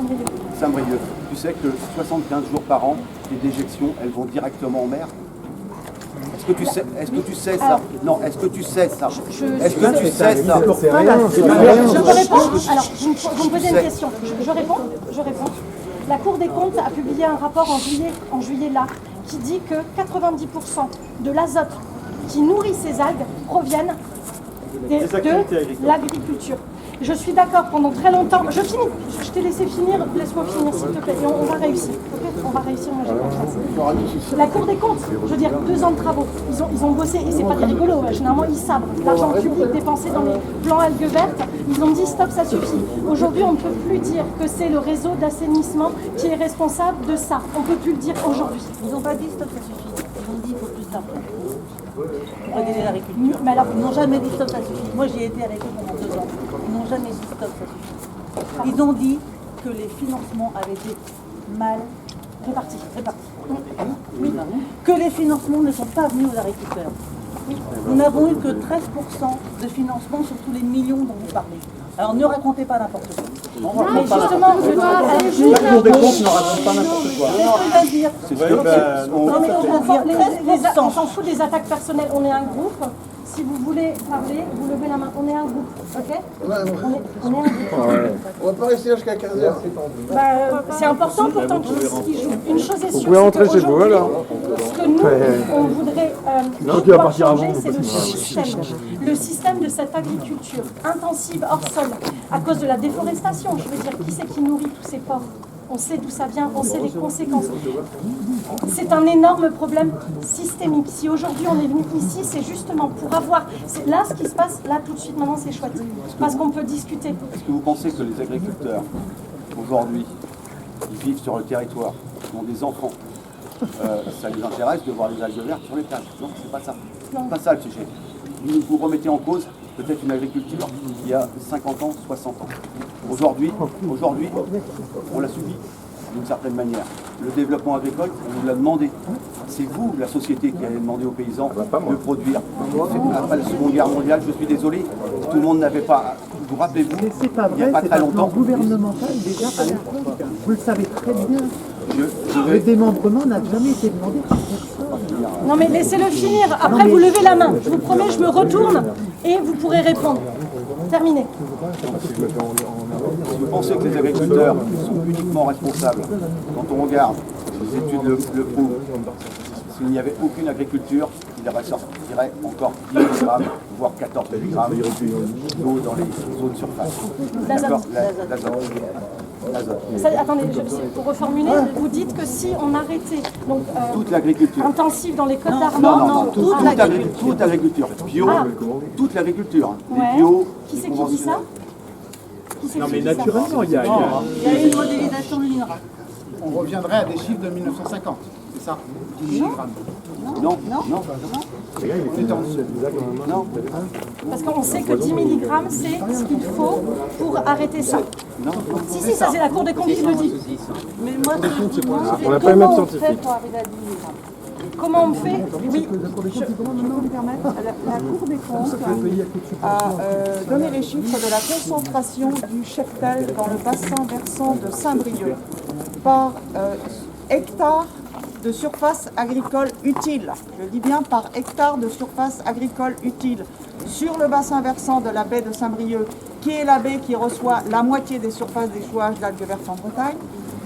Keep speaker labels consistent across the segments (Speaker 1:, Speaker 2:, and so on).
Speaker 1: Saint-Brieuc.
Speaker 2: Saint-Brieuc. Tu sais que 75 jours par an, les déjections, elles vont directement en mer. Est-ce que tu sais ça?
Speaker 1: Alors,
Speaker 2: Non, est-ce que tu sais ça? Est-ce
Speaker 1: je-
Speaker 2: que tu sais ça?
Speaker 1: Je peux répondre. Alors, vous me posez une question. Je réponds. La Cour des comptes a publié un rapport en juillet là, qui dit que 90% de l'azote qui nourrit ces algues proviennent de l'agriculture. Je suis d'accord, pendant très longtemps. Je finis. Je t'ai laissé finir. Laisse-moi finir, s'il te plaît. Et on va réussir. Okay, on va réussir. Moi, j'ai confiance. La Cour des comptes, je veux dire, 2 ans de travaux. Ils ont bossé, et c'est pas des rigolos. Généralement, ils sabrent. L'argent public dépensé dans les plans algues vertes, ils ont dit stop, ça suffit. Aujourd'hui, on ne peut plus dire que c'est le réseau d'assainissement qui est responsable de ça. On ne peut plus le dire aujourd'hui.
Speaker 3: Ils n'ont pas dit stop, ça suffit. Ils ont dit il faut plus d'argent. Pour aider l'agriculture.
Speaker 1: Mais alors,
Speaker 3: Ils n'ont jamais dit stop, ça suffit. Moi, j'y ai été avec eux pendant 2 ans. Ils n'ont jamais dit stop, ça suffit. Ils ont dit que les financements avaient été mal répartis. Oui. Que les financements ne sont pas venus aux agriculteurs. Nous n'avons eu que 13% de financement sur tous les millions dont vous parlez. Alors ne racontez pas n'importe quoi.
Speaker 1: mais justement,
Speaker 4: La Cour des comptes ne raconte pas n'importe quoi.
Speaker 3: C'est ce qu'on vient de dire.
Speaker 1: non, mais on
Speaker 3: 13%.
Speaker 1: s'en fout des attaques personnelles. On est un groupe. Si vous voulez parler, vous levez la main. On est un groupe, ok? On est un groupe.
Speaker 5: On va pas rester jusqu'à 15h.
Speaker 1: C'est important pourtant qu'ils jouent. Une chose est sûre,
Speaker 4: pouvez rentrer chez vous, alors.
Speaker 1: ce que nous, on voudrait
Speaker 4: tu vas
Speaker 1: voir
Speaker 4: partir
Speaker 1: changer,
Speaker 4: avant.
Speaker 1: c'est le système de cette agriculture intensive hors sol, à cause de la déforestation. Je veux dire, qui c'est qui nourrit tous ces porcs? On sait d'où ça vient, on sait les conséquences. C'est un énorme problème systémique. Si aujourd'hui on est venu ici, c'est justement pour avoir... Là, ce qui se passe, là, tout de suite, maintenant, c'est chouette. Parce qu'on peut discuter.
Speaker 2: Est-ce que vous pensez que les agriculteurs, aujourd'hui, ils vivent sur le territoire, ils ont des enfants, ça les intéresse de voir les algues vertes sur les plages? Non, c'est pas ça. C'est pas ça le sujet. Vous remettez en cause peut-être une agriculture qui a 50 ans, 60 ans. Aujourd'hui, on l'a subi d'une certaine manière. Le développement agricole, on nous l'a demandé. C'est vous, la société, qui avez demandé aux paysans de produire. Après la Seconde Guerre mondiale, je suis désolé, tout le monde n'avait pas... Vous rappelez-vous,
Speaker 6: C'est pas
Speaker 2: il n'y a
Speaker 6: vrai,
Speaker 2: pas
Speaker 6: c'est
Speaker 2: très
Speaker 6: un plan
Speaker 2: longtemps...
Speaker 6: gouvernemental déjà à l'époque. Vous le savez très bien.
Speaker 2: Je
Speaker 6: Le
Speaker 2: vais...
Speaker 6: démembrement n'a jamais été demandé par personne.
Speaker 1: Non mais laissez-le finir. Après, vous levez la main. Je vous promets, je me retourne et vous pourrez répondre. Terminé.
Speaker 2: Si vous pensez que les agriculteurs sont uniquement responsables, quand on regarde, les études le prouvent, s'il n'y avait aucune agriculture, il ressortirait encore 10 mg, voire 14 mg d'eau dans les zones surface. D'accord? L'azote.
Speaker 1: Attendez, pour reformuler, vous dites que si on arrêtait donc,
Speaker 2: Toute l'agriculture.
Speaker 1: intensive dans les Côtes d'Armor,
Speaker 2: Non, toute l'agriculture. Bio, toute l'agriculture. Les
Speaker 1: Ouais.
Speaker 2: bio,
Speaker 1: Qui c'est
Speaker 2: les
Speaker 1: qui dit ça?
Speaker 2: conventionnels.
Speaker 1: Qui c'est
Speaker 4: Non
Speaker 1: qui
Speaker 4: mais
Speaker 1: dit ça?
Speaker 4: naturellement, il y a...
Speaker 3: Il y a une modélisation de l'INRA.
Speaker 5: On reviendrait à des chiffres de 1950, c'est ça? 10 milligrammes.
Speaker 2: Non.
Speaker 5: On est en dessous.
Speaker 2: Non.
Speaker 1: Parce qu'on sait que 10 mg, c'est ce qu'il faut pour arrêter ça.
Speaker 2: Non.
Speaker 1: Si, ça c'est la Cour des comptes qui le dit.
Speaker 3: Mais moi,
Speaker 4: On n'a pas les mêmes
Speaker 3: comment on
Speaker 4: scientifiques.
Speaker 3: fait pour arriver à 10 milligrammes?
Speaker 1: Comment on fait? Oui,
Speaker 7: La Cour des comptes a donné les chiffres de la concentration du cheptel dans le bassin versant de Saint-Brieuc par hectare de surface agricole utile. Je dis bien par hectare de surface agricole utile sur le bassin versant de la baie de Saint-Brieuc, qui est la baie qui reçoit la moitié des surfaces d'échouage d'algues vertes en Bretagne.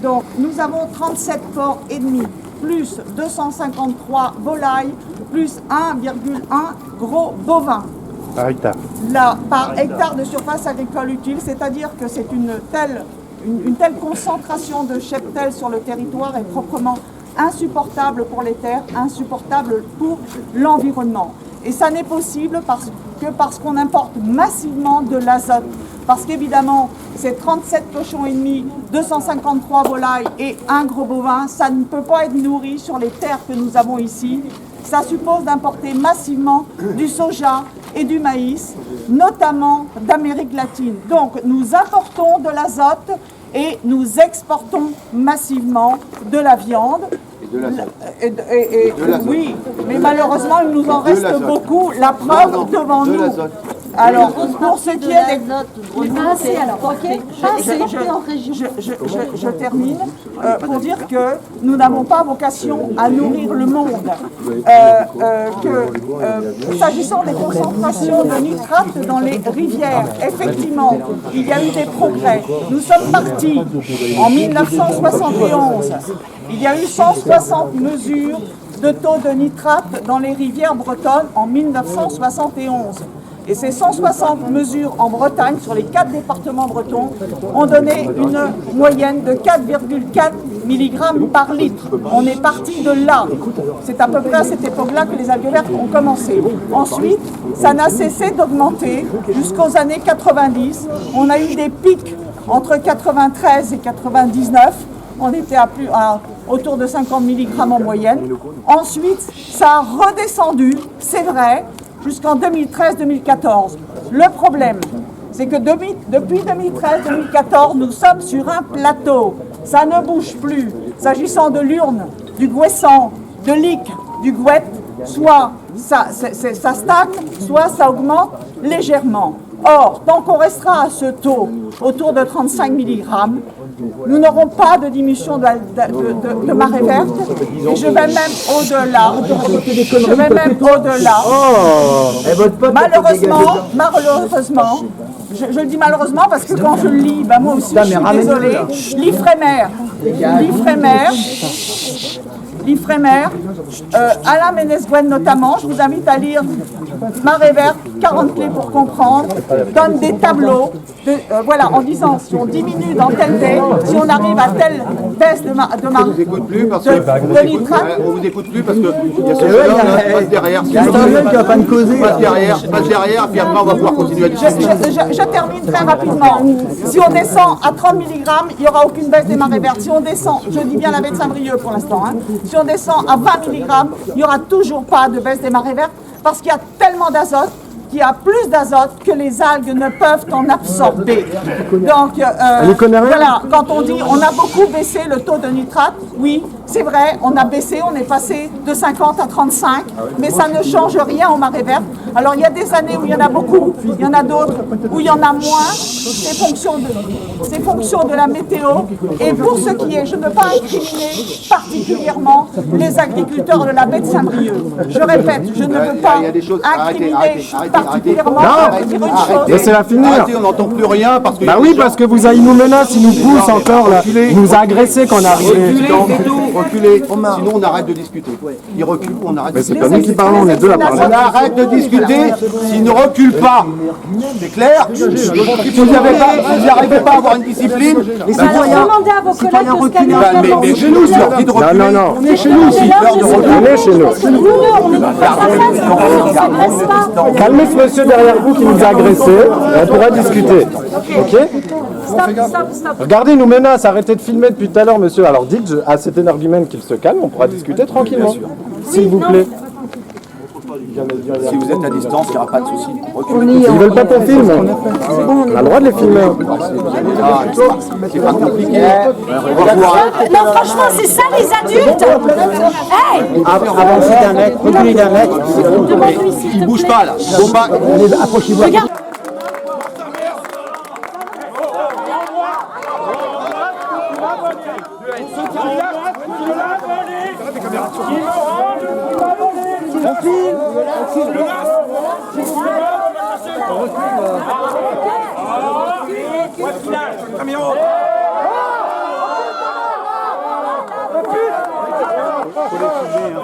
Speaker 7: Donc nous avons 37 porcs et demi, plus 253 volailles, plus 1,1 gros bovins.
Speaker 4: Par hectare.
Speaker 7: Là, par hectare de surface agricole utile, c'est-à-dire que c'est une telle concentration de cheptel sur le territoire est proprement insupportable pour les terres, insupportable pour l'environnement. Et ça n'est possible parce qu'on importe massivement de l'azote. Parce qu'évidemment, ces 37 cochons et demi, 253 volailles et un gros bovin, ça ne peut pas être nourri sur les terres que nous avons ici. Ça suppose d'importer massivement du soja et du maïs, notamment d'Amérique latine. Donc nous importons de l'azote et nous exportons massivement de la viande.
Speaker 2: Et de l'azote.
Speaker 7: Oui, mais malheureusement, il nous en reste
Speaker 2: l'azote.
Speaker 7: beaucoup. La preuve devant
Speaker 2: de
Speaker 7: nous.
Speaker 2: l'azote.
Speaker 7: Alors, pour ce qui est des...
Speaker 1: Pas assez alors, ok? Pas assez.
Speaker 7: Je termine pour dire que nous n'avons pas vocation à nourrir le monde. S'agissant des concentrations de nitrate dans les rivières, effectivement, il y a eu des progrès. Nous sommes partis en 1971. Il y a eu 160 mesures de taux de nitrate dans les rivières bretonnes en 1971. Et ces 160 mesures en Bretagne, sur les 4 départements bretons, ont donné une moyenne de 4,4 mg par litre. On est parti de là. C'est à peu près à cette époque-là que les algues vertes ont commencé. Ensuite, ça n'a cessé d'augmenter jusqu'aux années 90. On a eu des pics entre 93 et 99. On était à autour de 50 mg en moyenne. Ensuite, ça a redescendu, c'est vrai, jusqu'en 2013-2014. Le problème, c'est que depuis 2013-2014, nous sommes sur un plateau. Ça ne bouge plus. S'agissant de l'Urne, du Gouessant, de l'Ic, du Gouette, soit ça stagne, soit ça augmente légèrement. Or, tant qu'on restera à ce taux, autour de 35 mg, nous n'aurons pas de diminution de marée verte. Et je vais même au-delà. Malheureusement, je le dis malheureusement parce que quand je le lis, moi aussi je suis désolée. L'Ifremer, Alain Ménez-Gouin notamment, je vous invite à lire Marée verte, 40 clés pour comprendre, donne des tableaux en disant si on diminue dans tel baie, si on arrive à telle baisse de nitrate.
Speaker 2: On vous écoute plus parce que il y a ce jeune qui passe derrière. Il y a un jeune qui va pas me causer. Passe derrière, puis après on va pouvoir continuer à discuter.
Speaker 7: Je termine très rapidement. Si on descend à 30 mg, il n'y aura aucune baisse des marées vertes. Si on descend, je dis bien la baie de Saint-Brieuc pour l'instant, si on descend à 20 mg, il n'y aura toujours pas de baisse des marées vertes parce qu'il y a tellement d'azote, qu'il y a plus d'azote que les algues ne peuvent en absorber. Donc, voilà, quand on dit on a beaucoup baissé le taux de nitrate, oui, c'est vrai, on a baissé, on est passé de 50 à 35, mais ça ne change rien aux marées vertes. Alors, il y a des années où il y en a beaucoup, il y en a d'autres où il y en a moins, c'est fonction de la météo. Et pour ce qui est, je ne veux pas incriminer particulièrement les agriculteurs de la baie de Saint-Brieuc. Je répète, je ne veux pas incriminer particulièrement.
Speaker 4: Laissez-la finir.
Speaker 2: Arrêtez, on n'entend plus rien parce que.
Speaker 4: Bah oui, parce que vous nous menacez, ils nous poussent encore là. Ils nous a agressés quand on est arrivé.
Speaker 2: Reculez, sinon on arrête de discuter. Il recule, on arrête de discuter.
Speaker 4: Mais c'est pas nous qui parlons, on est deux à parler.
Speaker 2: On arrête de discuter s'il ne recule pas. C'est clair? Si vous n'arrivez pas à avoir une discipline,
Speaker 1: Demandez à vos collègues de se calmer.
Speaker 2: mais chez nous, c'est leur dit de reculer.
Speaker 4: Non.
Speaker 2: On est chez nous aussi.
Speaker 4: On est chez nous.
Speaker 1: On est face à face, on ne s'agresse pas.
Speaker 4: Calmez ce monsieur derrière vous qui nous a agressés, on pourra discuter. Ok?
Speaker 1: Stop.
Speaker 4: Regardez, il nous menace, arrêtez de filmer depuis tout à l'heure, monsieur. Alors dites à cet énergumène qu'il se calme, on pourra discuter tranquillement. S'il vous plaît.
Speaker 2: Si vous êtes à distance, il n'y aura pas de souci.
Speaker 4: Ils veulent pas qu'on filme. On a le droit de les filmer.
Speaker 2: C'est pas compliqué. On va voir.
Speaker 1: Non, franchement, c'est ça les adultes. Hey,
Speaker 6: Avancez d'un mètre, reculez d'un mètre.
Speaker 1: demande-lui s'il te
Speaker 2: Il bouge
Speaker 1: plaît.
Speaker 2: pas là. Il faut pas.
Speaker 6: Approchez-vous.
Speaker 1: Regarde.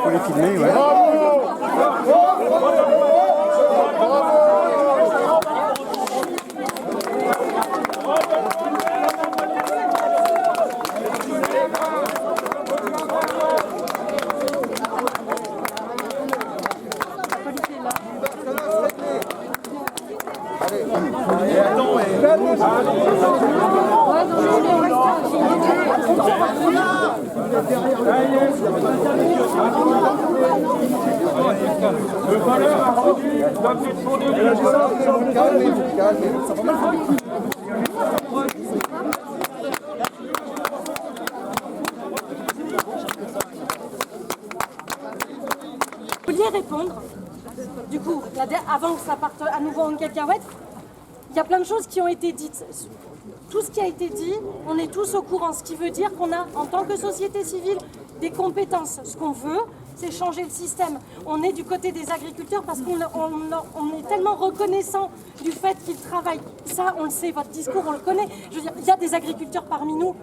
Speaker 6: Faut les filmer, ouais.
Speaker 1: Vous vouliez répondre? Du coup, avant que ça parte à nouveau en cacahuète, il y a plein de choses qui ont été dites. Tout ce qui a été dit, on est tous au courant. Ce qui veut dire qu'on a, en tant que société civile, des compétences. Ce qu'on veut, c'est changer le système. On est du côté des agriculteurs parce qu'on est tellement reconnaissant du fait qu'ils travaillent. Ça, on le sait, votre discours, on le connaît. Je veux dire, il y a des agriculteurs parmi nous,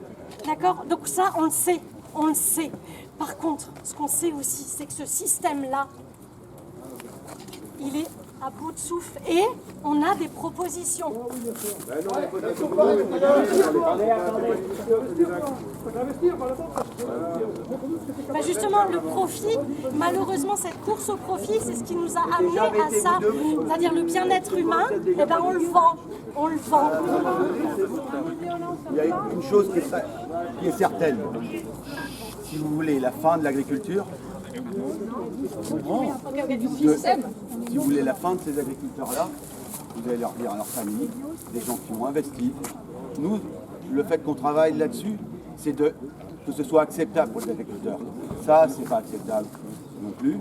Speaker 1: d'accord? Donc ça, on le sait, on le sait. Par contre, ce qu'on sait aussi, c'est que ce système-là, il est à bout de souffle et on a des propositions. Bah justement, le profit, malheureusement, cette course au profit, c'est ce qui nous a amené à ça. C'est-à-dire le bien-être humain, eh ben on le vend. On le vend.
Speaker 2: Il y a une chose qui est certaine. Si vous voulez la fin de l'agriculture, si vous voulez la fin de ces agriculteurs-là, vous allez leur dire à leur famille, des gens qui ont investi. Nous, le fait qu'on travaille là-dessus, c'est que ce soit acceptable pour les agriculteurs. Ça, c'est pas acceptable non plus.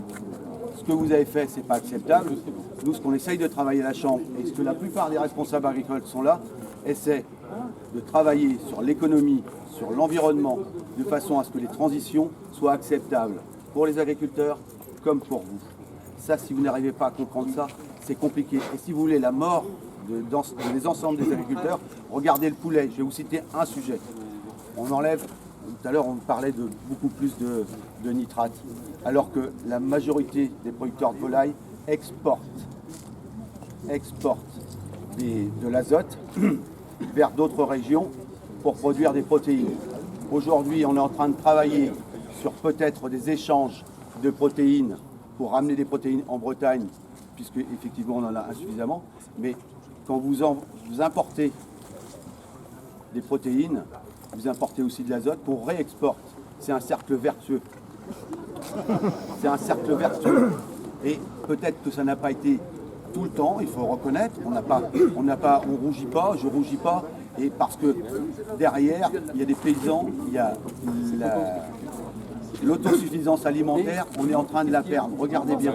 Speaker 2: Ce que vous avez fait, c'est pas acceptable. Nous, ce qu'on essaye de travailler à la Chambre, et ce que la plupart des responsables agricoles sont là, essaient de travailler sur l'économie, sur l'environnement, de façon à ce que les transitions soient acceptables pour les agriculteurs comme pour vous. Ça, si vous n'arrivez pas à comprendre ça, c'est compliqué. Et si vous voulez la mort des ensembles des agriculteurs, regardez le poulet. Je vais vous citer un sujet. On enlève, tout à l'heure on parlait de beaucoup plus de nitrates, alors que la majorité des producteurs de volailles exportent de l'azote vers d'autres régions pour produire des protéines. Aujourd'hui, on est en train de travailler sur peut-être des échanges de protéines pour ramener des protéines en Bretagne, puisque effectivement on en a insuffisamment. Mais quand vous importez des protéines, vous importez aussi de l'azote qu'on réexporte. C'est un cercle vertueux. C'est un cercle vertueux. Et peut-être que ça n'a pas été tout le temps, il faut reconnaître. On rougit pas, je rougis pas. Et parce que derrière, il y a des paysans, il y a l'autosuffisance alimentaire, on est en train de la perdre. Regardez bien.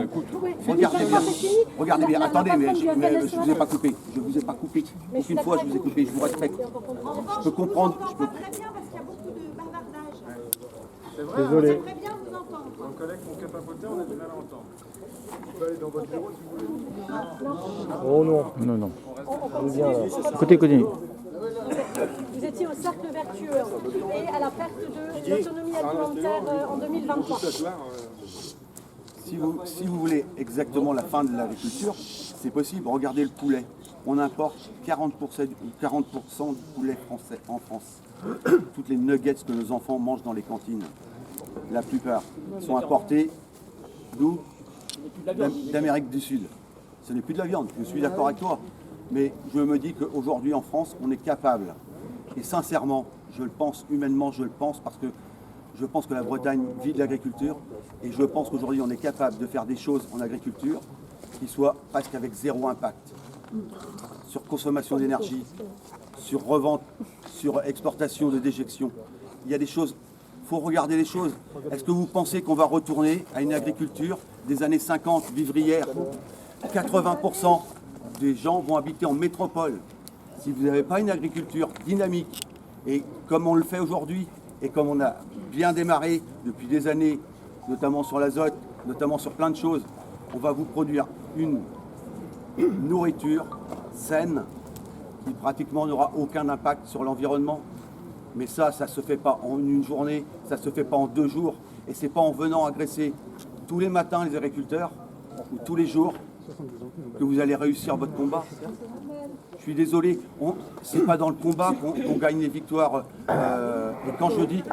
Speaker 2: Regardez bien. Attendez, mais je ne vous ai pas coupé. Je vous ai pas coupé. Aucune fois, je vous ai coupé. Je vous respecte. Je peux comprendre.
Speaker 8: On entend très bien parce qu'il y a beaucoup de bavardage.
Speaker 5: C'est vrai.
Speaker 4: Désolé.
Speaker 8: Très bien vous entendre.
Speaker 5: Un collègue mon cap papoter, on a du mal à entendre. Je peux aller dans votre bureau si vous voulez.
Speaker 4: Oh non. Non, non.
Speaker 6: Côté.
Speaker 1: Vous étiez au cercle vertueux et à la perte de l'autonomie alimentaire en 2023.
Speaker 2: Si vous voulez exactement la fin de l'agriculture, c'est possible. Regardez le poulet. On importe 40% du poulet français en France. Toutes les nuggets que nos enfants mangent dans les cantines, la plupart sont importés d'où? D'Amérique du Sud. Ce n'est plus de la viande, je suis d'accord avec toi. Mais je me dis qu'aujourd'hui en France, on est capable. Et sincèrement, je le pense, humainement, je le pense, parce que je pense que la Bretagne vit de l'agriculture. Et je pense qu'aujourd'hui, on est capable de faire des choses en agriculture qui soient presque avec zéro impact. Sur consommation d'énergie, sur revente, sur exportation de déjections. Il y a des choses, il faut regarder les choses. Est-ce que vous pensez qu'on va retourner à une agriculture des années 50, vivrière? 80% des gens vont habiter en métropole. Si vous n'avez pas une agriculture dynamique, et comme on le fait aujourd'hui, et comme on a bien démarré depuis des années, notamment sur l'azote, notamment sur plein de choses, on va vous produire une nourriture saine qui pratiquement n'aura aucun impact sur l'environnement. Mais ça ne se fait pas en une journée, ça ne se fait pas en 2 jours, et c'est pas en venant agresser tous les matins les agriculteurs, ou tous les jours, que vous allez réussir votre combat. Je suis désolé, c'est pas dans le combat qu'on gagne les victoires. Et quand je dis,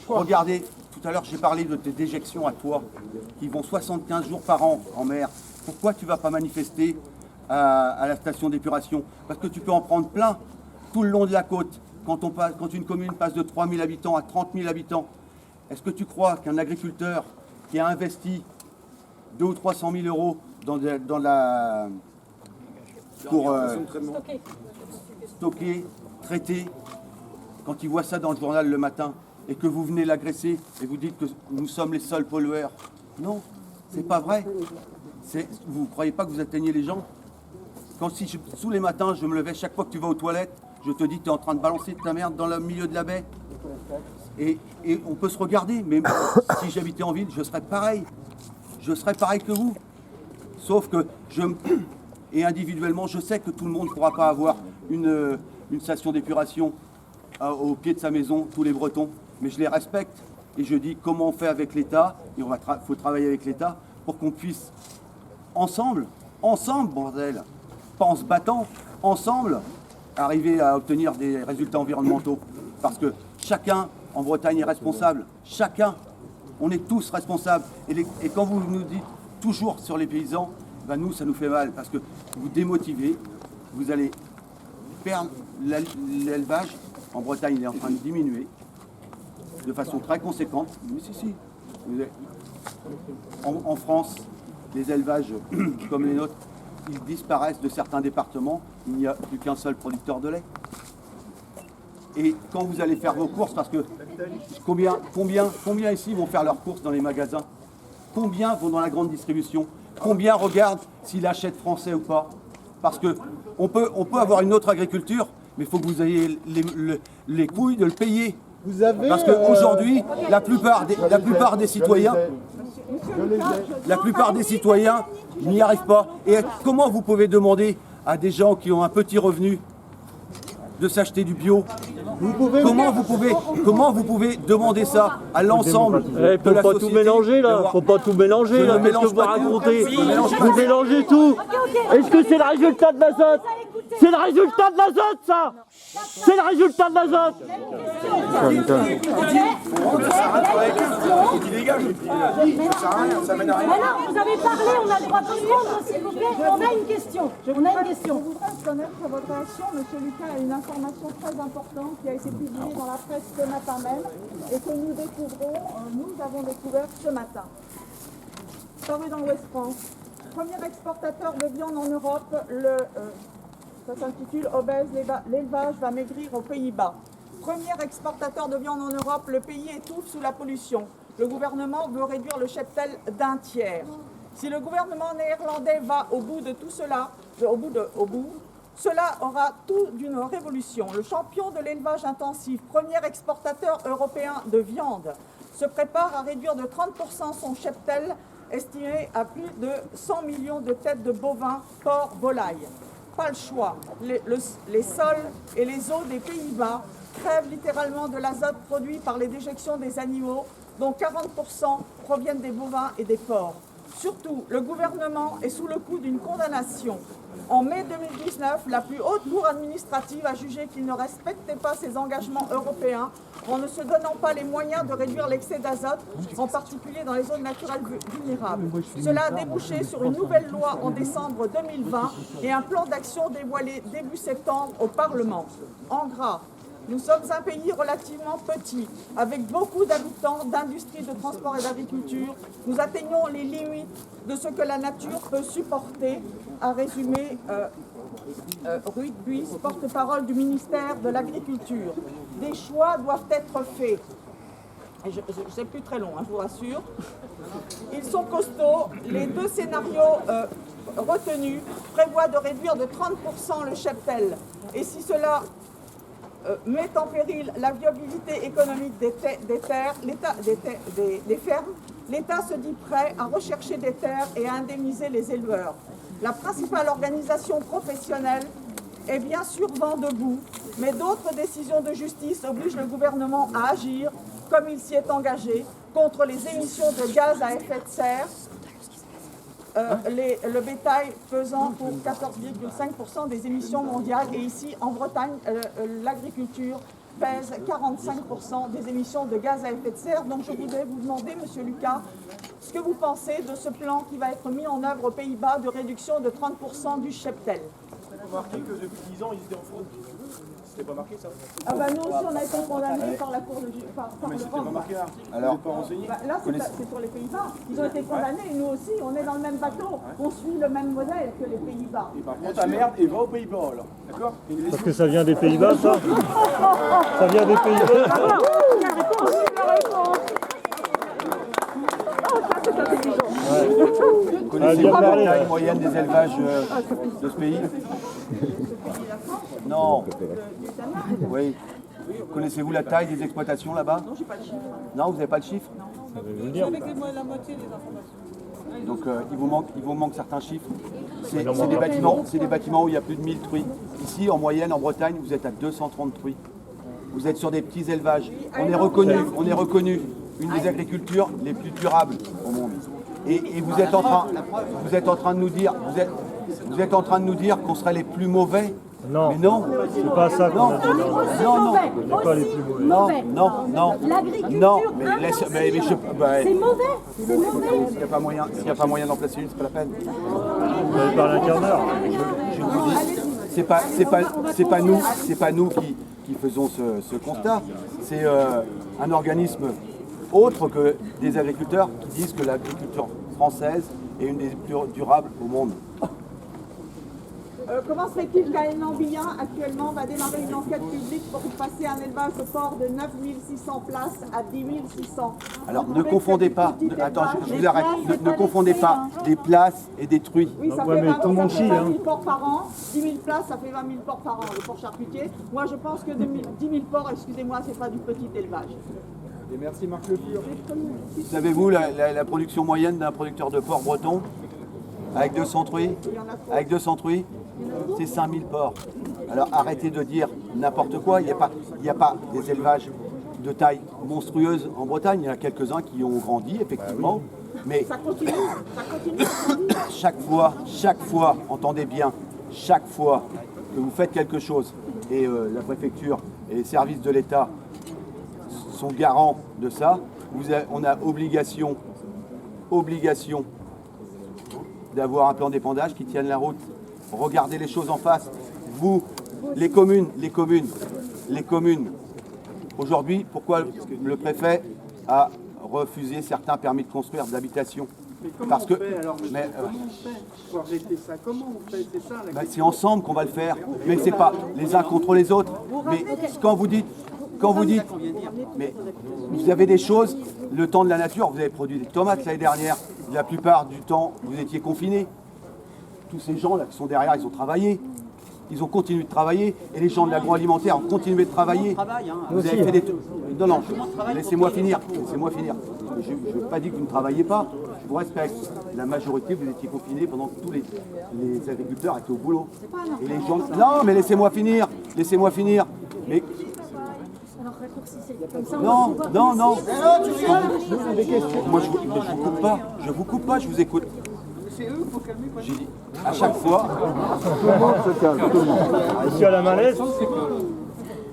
Speaker 2: regardez, tout à l'heure j'ai parlé de tes déjections à toi, qui vont 75 jours par an en mer. Pourquoi tu ne vas pas manifester à la station d'épuration? Parce que tu peux en prendre plein tout le long de la côte. Quand une commune passe de 3 000 habitants à 30 000 habitants, est-ce que tu crois qu'un agriculteur qui a investi 200 ou 300 000 euros pour stocker, traiter, quand il voit ça dans le journal le matin, et que vous venez l'agresser et vous dites que nous sommes les seuls pollueurs? Non, c'est pas vrai. Vous ne croyez pas que vous atteignez les gens? Tous les matins, je me levais, chaque fois que tu vas aux toilettes, je te dis que tu es en train de balancer de ta merde dans le milieu de la baie. Et on peut se regarder, mais si j'habitais en ville, je serais pareil. Je serais pareil que vous. Sauf que et individuellement, je sais que tout le monde ne pourra pas avoir une station d'épuration au pied de sa maison, tous les Bretons. Mais je les respecte et je dis comment on fait avec l'État, et faut travailler avec l'État pour qu'on puisse ensemble, bordel, pas en se battant, ensemble, arriver à obtenir des résultats environnementaux. Parce que chacun en Bretagne est responsable, chacun, on est tous responsables. Et quand vous nous dites toujours sur les paysans, ben nous ça nous fait mal, parce que vous démotivez, vous allez perdre l'élevage. En Bretagne, il est en train de diminuer de façon très conséquente. Mais si. En France, les élevages comme les nôtres, ils disparaissent de certains départements. Il n'y a plus qu'un seul producteur de lait. Et quand vous allez faire vos courses, parce que combien ici vont faire leurs courses dans les magasins? Combien vont dans la grande distribution? Combien regardent s'ils achètent français ou pas? Parce que on peut avoir une autre agriculture, mais il faut que vous ayez les couilles de le payer. Parce qu'aujourd'hui, la plupart des citoyens n'y arrivent pas. Et comment vous pouvez demander à des gens qui ont un petit revenu de s'acheter du bio? Comment vous pouvez demander ça à l'ensemble de la société?
Speaker 9: Faut pas tout mélanger là, faut pas tout mélanger là, qu'est-ce que vous racontez? Vous mélangez tout. Est-ce que c'est le résultat de l'azote? C'est le résultat de l'azote ça. C'est le résultat de l'azote.
Speaker 1: Alors, vous avez parlé, on a le droit de répondre, s'il vous plaît. On a une question.
Speaker 7: Je voudrais connaître votre réaction, monsieur Lucas, à une information très importante qui a été publiée dans la presse ce matin même et que nous avons découvert ce matin. Paru dans l'Ouest France. Premier exportateur de viande en Europe, ça s'intitule « Obèse, l'élevage va maigrir aux Pays-Bas ». Premier exportateur de viande en Europe, le pays étouffe sous la pollution. Le gouvernement veut réduire le cheptel d'un tiers. Si le gouvernement néerlandais va au bout de tout cela, cela aura tout d'une révolution. Le champion de l'élevage intensif, premier exportateur européen de viande, se prépare à réduire de 30% son cheptel, estimé à plus de 100 millions de têtes de bovins, porcs, volailles. Pas le choix. Les sols et les eaux des Pays-Bas crèvent littéralement de l'azote produit par les déjections des animaux, dont 40% proviennent des bovins et des porcs. Surtout, le gouvernement est sous le coup d'une condamnation. En mai 2019, la plus haute cour administrative a jugé qu'il ne respectait pas ses engagements européens en ne se donnant pas les moyens de réduire l'excès d'azote, en particulier dans les zones naturelles vulnérables. Cela a débouché sur une nouvelle loi en décembre 2020 et un plan d'action dévoilé début septembre au Parlement. En gras, nous sommes un pays relativement petit, avec beaucoup d'habitants, d'industries, de transport et d'agriculture. Nous atteignons les limites de ce que la nature peut supporter, a résumé Ruud Buys, porte-parole du ministère de l'Agriculture. Des choix doivent être faits. C'est plus très long, je vous rassure. Ils sont costauds. Les deux scénarios retenus prévoient de réduire de 30% le cheptel. Et si cela met en péril la viabilité économique des terres, des fermes, l'État se dit prêt à rechercher des terres et à indemniser les éleveurs. La principale organisation professionnelle est bien sûr vent debout, mais d'autres décisions de justice obligent le gouvernement à agir, comme il s'y est engagé, contre les émissions de gaz à effet de serre, le bétail pesant pour 14,5% des émissions mondiales. Et ici, en Bretagne, l'agriculture pèse 45% des émissions de gaz à effet de serre. Donc je voudrais vous demander, monsieur Lucas, ce que vous pensez de ce plan qui va être mis en œuvre aux Pays-Bas de réduction de 30% du cheptel.
Speaker 5: Vous avez remarqué que depuis 10 ans, ils étaient en fraude. C'était pas marqué ça?
Speaker 7: Ah bah nous aussi on a été condamnés par la Cour de justice.
Speaker 5: Mais c'était pas marqué là.
Speaker 2: Alors,
Speaker 5: pas renseigné.
Speaker 7: Là c'est sur les Pays-Bas. Ils ont été condamnés et nous aussi, on est dans le même bateau. On suit le même modèle que les Pays-Bas.
Speaker 5: Et par contre, ta merde et va aux Pays-Bas alors. D'accord?
Speaker 9: Parce que ça vient des Pays-Bas ça. Ça vient des Pays-Bas.
Speaker 7: La réponse. Oh, ça c'est intelligent.
Speaker 2: Vous connaissez la taille moyenne des élevages de ce pays? Non. Oui. Connaissez-vous la taille des exploitations là-bas? Non, j'ai pas le chiffre. Non, vous n'avez pas le chiffre?
Speaker 3: Avec la moitié des informations.
Speaker 2: Donc il vous manque certains chiffres. C'est des bâtiments où il y a plus de 1000 truies. Ici, en moyenne, en Bretagne, vous êtes à 230 truies. Vous êtes sur des petits élevages. On est reconnu une des agricultures les plus durables au monde. Et vous êtes en train de nous dire, vous êtes en train de nous dire qu'on serait les plus mauvais.
Speaker 9: Non,
Speaker 2: mais non,
Speaker 9: c'est pas ça qu'on a dit.
Speaker 2: Non,
Speaker 1: C'est mauvais, c'est mauvais.
Speaker 2: S'il n'y a pas moyen d'en placer une, c'est pas la peine.
Speaker 9: Vous avez parlé un quart d'heure.
Speaker 2: Je vous dis, c'est pas nous qui faisons ce constat. C'est un organisme autre que des agriculteurs qui disent que l'agriculture française est une des plus durables au monde.
Speaker 7: Comment se fait-il qu'Alain Ambillan, actuellement, va démarrer une enquête publique pour passer un élevage de porc de 9600 places à 10 600?
Speaker 2: Alors ne confondez pas, je vous arrête, ne confondez pas des places et des truies.
Speaker 7: Oui, ça fait 20 000 porcs par an, 10 000 places, ça fait 20 000 porcs par an, le porc charcutier. Moi, je pense que 10 000 porcs, excusez-moi, c'est pas du petit élevage.
Speaker 5: Et merci Marc Lepire.
Speaker 2: Savez-vous la production moyenne d'un producteur de porc breton avec 200 truies? C'est 5000 porcs. Alors arrêtez de dire n'importe quoi, il n'y a pas des élevages de taille monstrueuse en Bretagne, il y en a quelques-uns qui ont grandi effectivement, mais
Speaker 7: ça continue.
Speaker 2: chaque fois, entendez bien, chaque fois que vous faites quelque chose, et la préfecture et les services de l'État sont garants de ça, on a obligation d'avoir un plan d'épandage qui tienne la route. Regardez les choses en face. Vous, les communes. Aujourd'hui, pourquoi le préfet a refusé certains permis de construire d'habitation? Parce que,
Speaker 5: pour arrêter ça, comment on fait? C'est ça la
Speaker 2: c'est ensemble qu'on va le faire, mais c'est pas les uns contre les autres. Mais quand vous dites, mais vous avez des choses, le temps de la nature, vous avez produit des tomates l'année dernière, la plupart du temps, vous étiez confinés. Tous ces gens-là qui sont derrière, ils ont travaillé. Ils ont continué de travailler. Et les gens de l'agroalimentaire ont continué de travailler. Vous avez fait des... Non, laissez-moi finir. Je n'ai pas dit que vous ne travaillez pas. Je vous respecte. La majorité, vous étiez confinés pendant que tous les agriculteurs étaient au boulot. Et les gens... Non, mais laissez-moi finir. Mais... Non. Moi, je vous coupe pas, je vous écoute.
Speaker 5: C'est eux, il faut calmer.
Speaker 2: J'ai dit, à chaque fois...
Speaker 9: Tout le monde se calme, tout le monde. Ici à la malaise.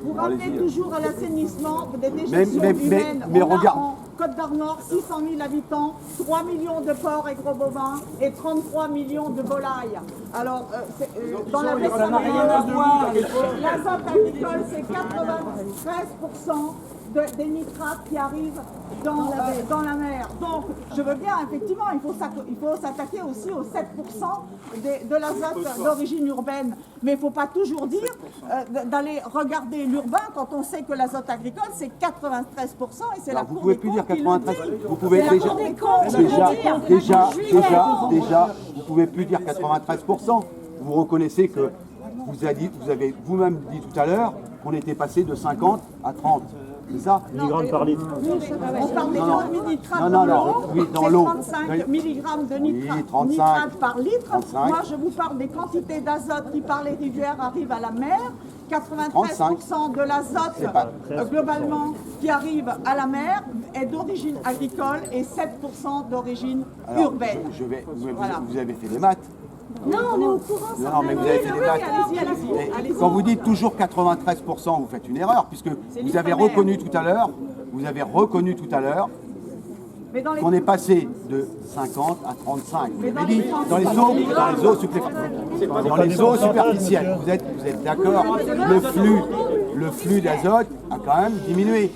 Speaker 7: Vous ramenez toujours à l'assainissement des déjections humaines.
Speaker 2: Mais regarde.
Speaker 7: En Côte d'Armor, 600 000 habitants, 3 millions de porcs et gros bovins et 33 millions de volailles. Alors, dans la baie l'azote agricole, c'est 93% des nitrates qui arrivent dans la mer. Donc, je veux bien, effectivement, il faut s'attaquer aussi aux 7% de l'azote d'origine urbaine. Mais il ne faut pas toujours dire d'aller regarder l'urbain quand on sait que l'azote agricole, c'est 93% et c'est la Cour des comptes. Vous pouvez plus dire 93%.
Speaker 2: Vous pouvez déjà, vous pouvez plus dire 93%. Vous reconnaissez que vous avez vous-même dit tout à l'heure qu'on était passé de 50 à 30. C'est ça?
Speaker 9: Milligrammes par litre.
Speaker 7: On parle des nitrates dans l'eau. 35 mg de nitrate par litre.
Speaker 2: 35.
Speaker 7: Moi, je vous parle des quantités d'azote qui, par les rivières, arrivent à la mer. 93% de l'azote, globalement, qui arrive à la mer est d'origine agricole et 7% d'origine urbaine.
Speaker 2: Vous avez fait des maths.
Speaker 1: Non, on est au courant.
Speaker 2: Non, mais vous avez fait des maths.
Speaker 7: Allez-y.
Speaker 2: Quand vous dites toujours 93%, vous faites une erreur, puisque vous avez reconnu tout à l'heure qu'on est passé de 50 à 35. Vous avez dit dans les eaux superficielles. Vous êtes d'accord? Le flux d'azote a quand même diminué.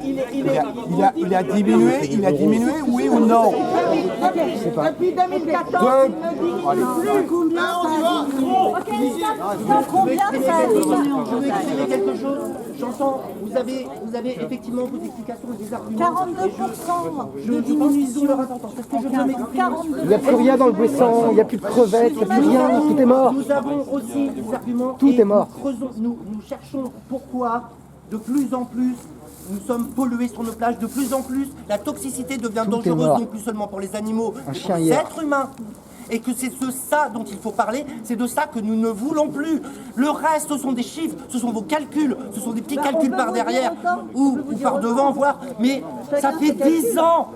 Speaker 2: Il a diminué, oui ou non?
Speaker 7: Depuis 2014,
Speaker 3: Combien ça a diminué en Bretagne?
Speaker 9: Je vais expliquer quelque chose.
Speaker 6: j'entends, vous avez effectivement vos explications et des arguments.
Speaker 3: 42%
Speaker 6: Je
Speaker 3: de
Speaker 6: diminution
Speaker 3: diminution.
Speaker 6: leur importance. Est-ce que je viens m'exprimer?
Speaker 3: 42%.
Speaker 4: Il n'y a plus rien dans le Bouessant, il n'y a plus de crevettes, il n'y a plus rien, tout est mort.
Speaker 6: Nous avons aussi des arguments.
Speaker 4: Tout
Speaker 6: et
Speaker 4: est mort.
Speaker 6: Nous cherchons pourquoi, de plus en plus, nous sommes pollués sur nos plages. De plus en plus, la toxicité devient
Speaker 4: Tout est
Speaker 6: dangereuse,
Speaker 4: mort.
Speaker 6: non plus seulement pour les animaux, mais
Speaker 4: chien
Speaker 6: pour les
Speaker 4: hier.
Speaker 6: êtres humains. Et que c'est de ça dont il faut parler, c'est de ça que nous ne voulons plus. Le reste, ce sont des chiffres, ce sont vos calculs, ce sont des petits calculs par derrière ou par devant, voire. Mais ça fait 10 ans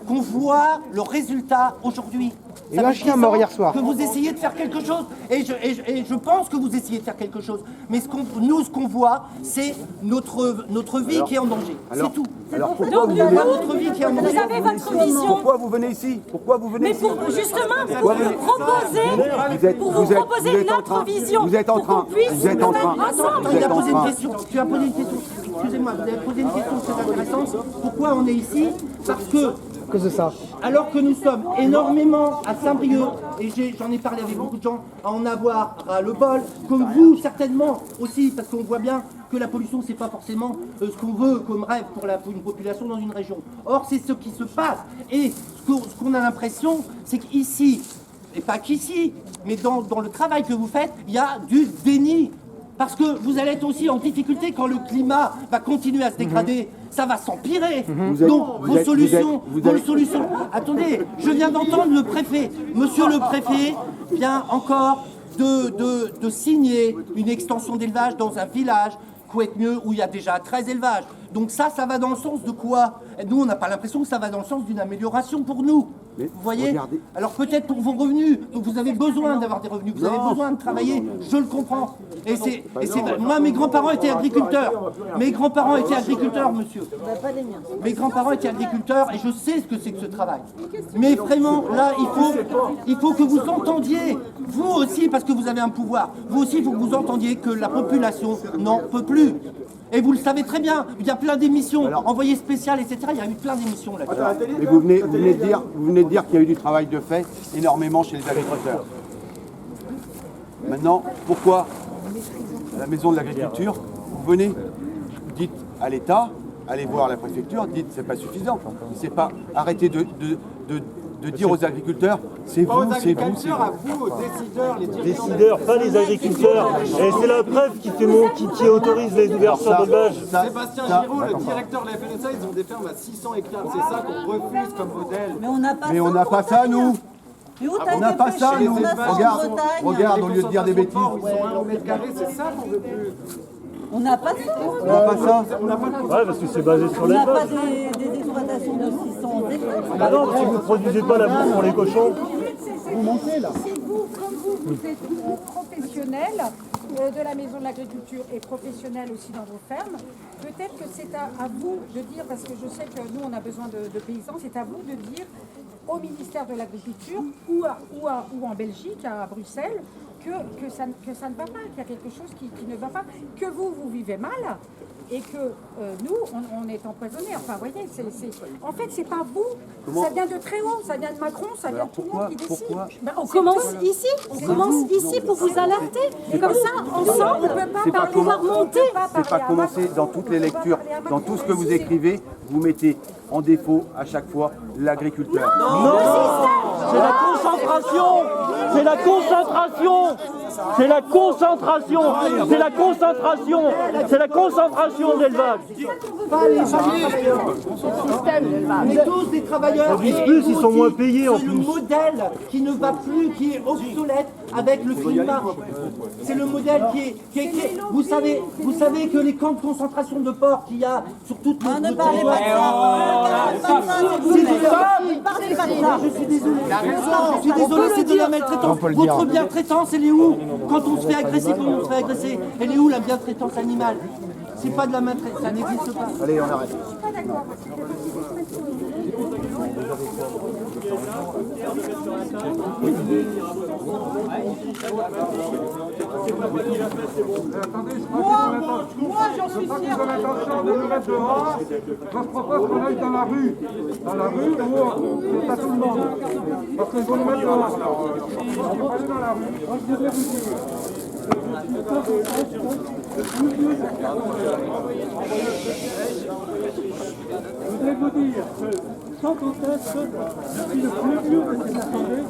Speaker 6: qu'on voit le résultat aujourd'hui.
Speaker 4: Et
Speaker 6: Ça
Speaker 4: un
Speaker 6: fait
Speaker 4: chien
Speaker 6: 10
Speaker 4: mort
Speaker 6: ans
Speaker 4: hier soir.
Speaker 6: Que vous essayez de faire quelque chose, et je pense que vous essayez de faire quelque chose. Mais ce qu'on voit, c'est notre vie qui est en danger. C'est tout.
Speaker 2: Alors pourquoi
Speaker 1: Donc,
Speaker 2: vous
Speaker 1: du
Speaker 2: venez
Speaker 1: coup,
Speaker 6: Notre vie qui est en danger.
Speaker 1: vous avez votre vision.
Speaker 2: Pourquoi vous venez ici? Pourquoi vous venez
Speaker 1: Mais
Speaker 2: ici?
Speaker 1: pour, justement, pour vous proposer une autre vision.
Speaker 2: Vous êtes en
Speaker 1: pour qu'on
Speaker 2: train.
Speaker 1: puisse
Speaker 2: Vous êtes en train.
Speaker 1: nous mettre ensemble.
Speaker 2: Vous
Speaker 6: Il
Speaker 2: êtes
Speaker 6: a
Speaker 2: en
Speaker 6: posé une
Speaker 2: train.
Speaker 6: question. Tu as posé une question. Excusez-moi, vous avez posé une question très intéressante. Pourquoi on est ici? Parce que
Speaker 4: À cause de ça.
Speaker 6: alors que nous sommes énormément à Saint-Brieuc, et j'en ai parlé avec beaucoup de gens, à en avoir ras le bol, comme vous certainement aussi, parce qu'on voit bien que la pollution c'est pas forcément ce qu'on veut comme rêve pour une population dans une région. Or c'est ce qui se passe, et ce qu'on a l'impression, c'est qu'ici, et pas qu'ici, mais dans le travail que vous faites, il y a du déni. Parce que vous allez être aussi en difficulté quand le climat va continuer à se dégrader. Ça va s'empirer. Donc, vos solutions. Attendez, je viens d'entendre le préfet. Monsieur le préfet vient encore de signer une extension d'élevage dans un village, Couette-Mieux, où il y a déjà 13 élevages. Donc ça va dans le sens de quoi? Nous, on n'a pas l'impression que ça va dans le sens d'une amélioration pour nous.
Speaker 2: Mais
Speaker 6: Vous voyez?
Speaker 2: regardez.
Speaker 6: Alors peut-être pour vos revenus, donc vous avez besoin d'avoir des revenus, vous avez besoin de travailler, je le comprends. Et c'est moi, mes grands-parents étaient agriculteurs. Mes grands-parents étaient agriculteurs, monsieur. Mes grands-parents étaient agriculteurs et je sais ce que c'est que ce travail. Mais vraiment, là, il faut que vous entendiez, vous aussi, parce que vous avez un pouvoir, vous aussi, il faut que vous entendiez que la population n'en peut plus. Et vous le savez très bien, il y a plein d'émissions, envoyées spéciales, etc. Il y a eu plein d'émissions là-dessus.
Speaker 2: Mais vous venez de dire qu'il y a eu du travail de fait énormément chez les agriculteurs. Maintenant, pourquoi à la maison de l'agriculture, vous venez, dites à l'État, allez voir la préfecture, dites c'est pas suffisant. C'est pas arrêter de dire aux agriculteurs, c'est vous, c'est vous, c'est
Speaker 5: à
Speaker 2: vous.
Speaker 5: vous, aux décideurs, les dirigeants.
Speaker 9: Décideurs, pas les agriculteurs. Et c'est la preuve qui autorise les ouvertures d'élevage.
Speaker 5: Sébastien Giraud, le directeur de la FNSA, ils ont des fermes à 600 hectares. C'est ça qu'on refuse comme modèle.
Speaker 3: Mais on n'a pas
Speaker 2: Mais
Speaker 3: ça.
Speaker 2: on n'a pas ça, nous.
Speaker 3: Mais où
Speaker 2: On n'a pas ça, nous. Regarde, au lieu de dire des bêtises.
Speaker 5: Ils sont 1 mètre carré, c'est ça qu'on veut plus.
Speaker 3: On n'a pas ça.
Speaker 2: On n'a pas ça.
Speaker 9: Ouais, parce que c'est basé sur
Speaker 3: On n'a pas
Speaker 9: l'élevage.
Speaker 3: des exploitations de 600 hectares.
Speaker 9: Ah non, si vous ne produisez pas la bouffe pour les cochons.
Speaker 1: Vous mentez là. Si vous, comme vous êtes professionnel de la maison de l'agriculture et professionnel aussi dans vos fermes, peut-être que c'est à vous de dire, parce que je sais que nous on a besoin de paysans, c'est à vous de dire au ministère de l'Agriculture ou en Belgique, à Bruxelles, que ça ne va pas, qu'il y a quelque chose qui ne va pas, que vous vivez mal et que nous, on est empoisonnés. Enfin, vous voyez, en fait, c'est pas vous, ça vient de très haut, ça vient de Macron, ça vient de tout le monde qui décide. Ben, on commence ici pour vous alerter. Comme ça, ensemble, on ne peut pas pouvoir monter.
Speaker 2: C'est pas commencer dans toutes les lectures, dans tout ce que vous écrivez, vous mettez en défaut à chaque fois l'agriculteur.
Speaker 9: C'est la concentration. C'est la concentration. C'est la concentration. C'est la concentration. C'est la concentration de l'élevage.
Speaker 6: On est tous des travailleurs.
Speaker 9: Ils plus, ils sont moins payés en
Speaker 6: C'est le
Speaker 9: plus.
Speaker 6: modèle qui ne va plus, qui est obsolète avec le climat. C'est le modèle qui est. Vous savez que les camps de concentration de porc qu'il y a sur toute notre
Speaker 3: Ne parlez pas de ça. Parlez pas de ça.
Speaker 6: Je suis désolé, c'est de la maltraitance. Votre bientraitance, elle est où? Quand on se fait agresser, comment on se fait agresser? Elle est où la bientraitance animale? C'est pas de la maltraitance, ça n'existe pas.
Speaker 2: Allez, on arrête.
Speaker 7: Moi, j'en suis
Speaker 5: Quand ils
Speaker 7: fière.
Speaker 5: ont l'intention de nous mettre dehors, moi je propose qu'on aille dans la rue. Dans la rue où c'est à tout le monde. Parce qu'ils vont nous mettre dehors. On va aller dans la rue. Je voudrais vous dire que, sans conteste, je suis le plus vieux de cette assemblée,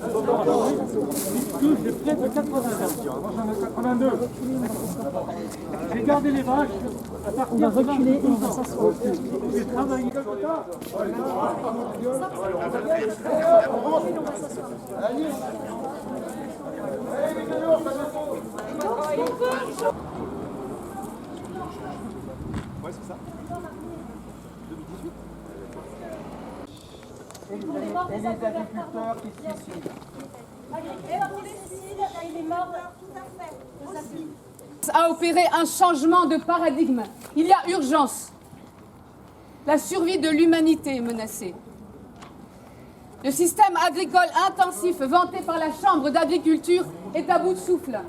Speaker 5: puisque j'ai près de 80 ans. Moi j'en ai 82. J'ai gardé les vaches à partir de 22 ans. J'ai travaillé comme ça.
Speaker 2: Ouais, c'est ça. 2018.
Speaker 6: Et les agriculteurs qui se suicident.
Speaker 1: Il est mort.
Speaker 10: A opéré un changement de paradigme. Il y a urgence. La survie de l'humanité est menacée. Le système agricole intensif vanté par la Chambre d'agriculture est à bout de souffle.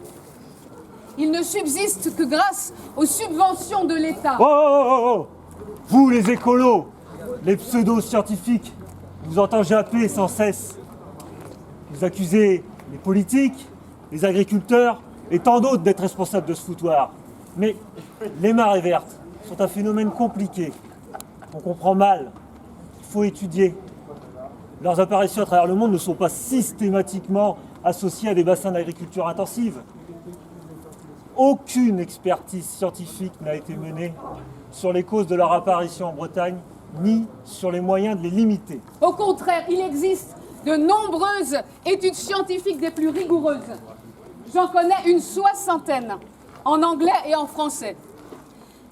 Speaker 10: Il ne subsiste que grâce aux subventions de l'État.
Speaker 9: Oh. Vous, les écolos, les pseudo-scientifiques, vous entendez japper sans cesse. Vous accusez les politiques, les agriculteurs et tant d'autres d'être responsables de ce foutoir. Mais les marées vertes sont un phénomène compliqué. On comprend mal. Il faut étudier. Leurs apparitions à travers le monde ne sont pas systématiquement associées à des bassins d'agriculture intensive. Aucune expertise scientifique n'a été menée sur les causes de leur apparition en Bretagne, ni sur les moyens de les limiter.
Speaker 10: Au contraire, il existe de nombreuses études scientifiques des plus rigoureuses. J'en connais une 60aine, en anglais et en français.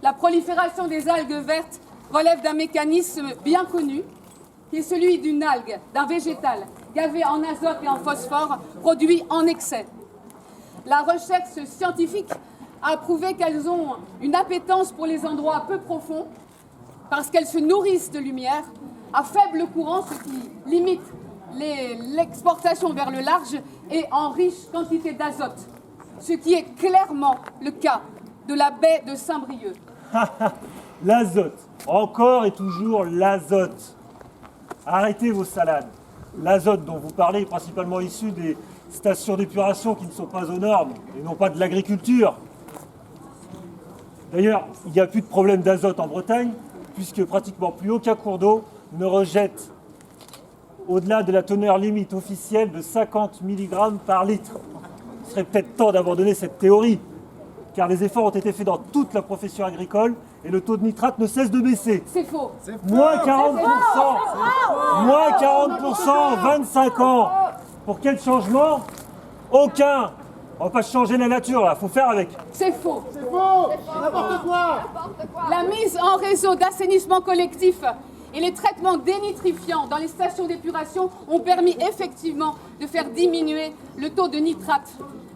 Speaker 10: La prolifération des algues vertes relève d'un mécanisme bien connu, qui est celui d'une algue, d'un végétal, gavé en azote et en phosphore, produit en excès. La recherche scientifique a prouvé qu'elles ont une appétence pour les endroits peu profonds, parce qu'elles se nourrissent de lumière à faible courant, ce qui limite l'exportation vers le large et en riche quantité d'azote, ce qui est clairement le cas de la baie de Saint-Brieuc.
Speaker 9: L'azote, encore et toujours l'azote. Arrêtez vos salades. L'azote dont vous parlez est principalement issu des stations d'épuration qui ne sont pas aux normes et non pas de l'agriculture. D'ailleurs, il n'y a plus de problème d'azote en Bretagne puisque pratiquement plus aucun cours d'eau ne rejette au-delà de la teneur limite officielle de 50 mg par litre. Il serait peut-être temps d'abandonner cette théorie, car des efforts ont été faits dans toute la profession agricole et le taux de nitrate ne cesse de baisser.
Speaker 10: C'est faux.
Speaker 9: Moins 40%, moins 40% en 25 ans. Pour quel changement? Aucun. On va pas changer la nature là, faut faire avec.
Speaker 10: C'est faux.
Speaker 6: C'est faux. N'importe quoi.
Speaker 10: La mise en réseau d'assainissement collectif et les traitements dénitrifiants dans les stations d'épuration ont permis effectivement de faire diminuer le taux de nitrate.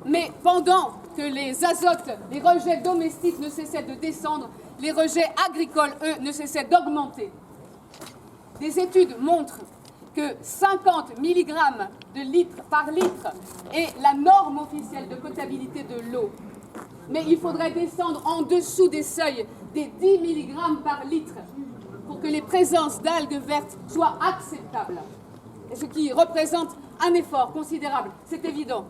Speaker 10: Mais pendant que les azotes, les rejets domestiques ne cessaient de descendre, les rejets agricoles, eux, ne cessaient d'augmenter. Des études montrent que 50 mg de litre par litre est la norme officielle de potabilité de l'eau. Mais il faudrait descendre en dessous des seuils des 10 mg par litre pour que les présences d'algues vertes soient acceptables. Et ce qui représente un effort considérable, c'est évident.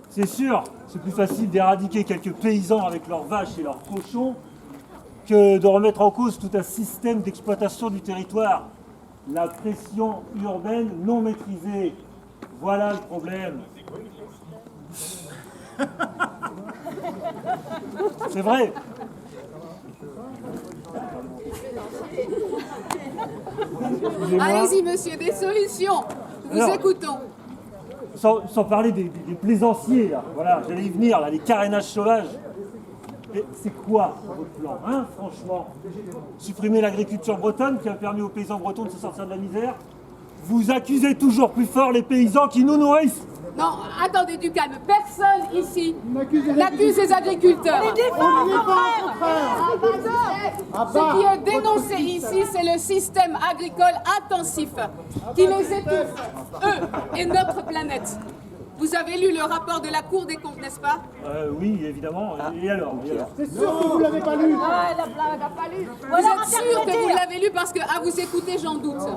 Speaker 9: C'est sûr, c'est plus facile d'éradiquer quelques paysans avec leurs vaches et leurs cochons que de remettre en cause tout un système d'exploitation du territoire. La pression urbaine non maîtrisée. Voilà le problème. C'est vrai.
Speaker 10: Allez-y, monsieur, des solutions. Nous écoutons.
Speaker 9: Sans parler des plaisanciers, là. Voilà, j'allais y venir, là, les carénages sauvages. Mais c'est quoi votre plan, hein, franchement? Supprimer l'agriculture bretonne qui a permis aux paysans bretons de se sortir de la misère? Vous accusez toujours plus fort les paysans qui nous nourrissent?
Speaker 10: Non, attendez, du calme. Personne ici n'accuse les agriculteurs. Ce qui est dénoncé ici, c'est le système agricole intensif qui les étouffe, eux et notre planète. Vous avez lu le rapport de la Cour des comptes, n'est-ce pas?
Speaker 9: Oui, évidemment. Et alors,
Speaker 6: C'est sûr que vous l'avez pas lu.
Speaker 10: Vous êtes sûr que vous l'avez lu parce qu'à vous écouter, j'en doute.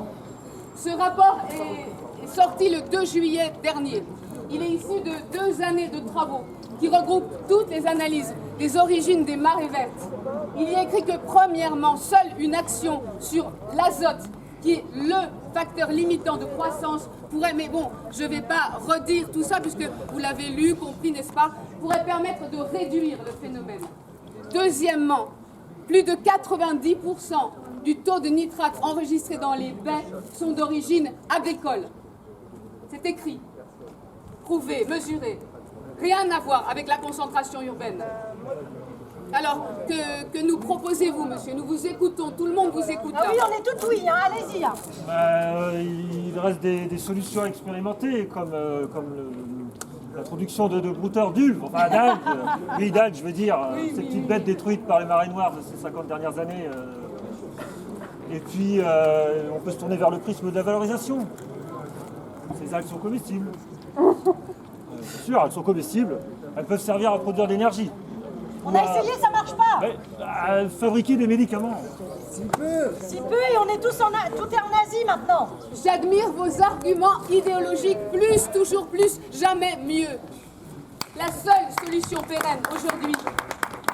Speaker 10: Ce rapport est sorti le 2 juillet dernier. Il est issu de 2 années de travaux qui regroupe toutes les analyses des origines des marées vertes, il y a écrit que premièrement, seule une action sur l'azote, qui est le facteur limitant de croissance, pourrait, mais bon, je ne vais pas redire tout ça puisque vous l'avez lu, compris, n'est-ce pas, pourrait permettre de réduire le phénomène. Deuxièmement, plus de 90% du taux de nitrate enregistré dans les baies sont d'origine agricole. C'est écrit, prouvé, mesuré. Rien à voir avec la concentration urbaine. Alors, que nous proposez-vous, monsieur? Nous vous écoutons, tout le monde vous écoute.
Speaker 1: Ah oui, on est tout oui, hein, allez-y. Hein.
Speaker 9: Il reste des solutions à expérimenter, comme l'introduction de brouteurs d'ulves, enfin d'algues, oui d'algues je veux dire, ces petites bêtes détruites par les marées noires de ces 50 dernières années. Et puis, on peut se tourner vers le prisme de la valorisation. Ces algues sont comestibles. C'est sûr, elles sont comestibles, elles peuvent servir à produire de l'énergie.
Speaker 1: On a essayé, ça marche pas.
Speaker 9: Mais, fabriquer des médicaments.
Speaker 1: Si peu, et on est tous tout est en Asie maintenant.
Speaker 10: J'admire vos arguments idéologiques, plus, toujours plus, jamais mieux. La seule solution pérenne aujourd'hui,